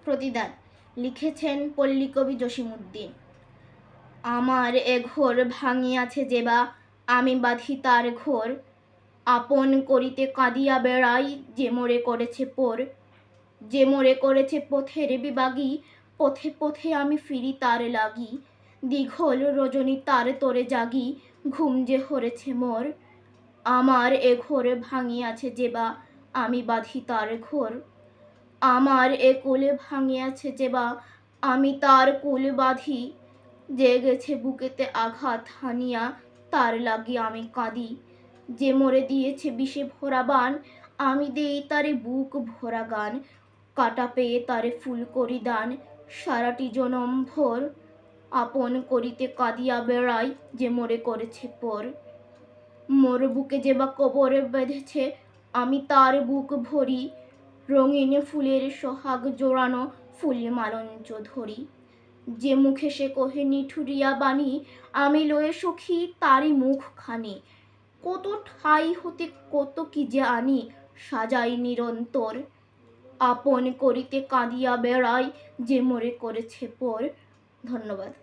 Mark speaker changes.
Speaker 1: প্রতিদান লিখেছেন পল্লীকবি জসিমউদ্দিন। আমার এ ঘোর ভাঙিয়াছে যেবা, আমি বাঁধি তার ঘোর। আপন করিতে কাঁদিয়া বেড়াই, যে মোরে করেছে পোর। যে মোরে করেছে পথের বিবাগী, পথে পথে আমি ফিরি তার লাগি। দীঘল রজনী তার তোরে জাগি, ঘুম যে হরেছে মোর। আমার এ ঘোর ভাঙিয়াছে যেবা, আমি বাঁধি তার ঘোর। আমার এ কুল ভাঙিয়াছে যেবা, আমি তার কুল বাঁধি। যে গেছে বুকেতে আঘাত হানিয়া, তার লাগি আমি কাঁদি। যে মোরে দিয়েছে বিষে ভরা বান, আমি দেই তারে বুক ভরা গান। কাটা পেয়ে তারে ফুল করি দান, সারাটি জনম ভোর। আপন করিতে কাঁদিয়া বেড়াই, যে মোরে করেছে পোর। মোর বুকে যেবা কবর বেঁধেছে, আমি তার বুক ভরি। রঙিন ফুলের সোহাগ জোড়ানো ফুল মালঞ্চ ধরি। যে মুখে সে কহে নিঠুরিয়া বাণী, আমি লয়ে সখী তারই মুখখানি। কত ঠাই হতে কত কি যে আনি, সাজাই নিরন্তর। আপন করিতে কাঁদিয়া বেড়াই, যে মোরে করেছে পোর। ধন্যবাদ।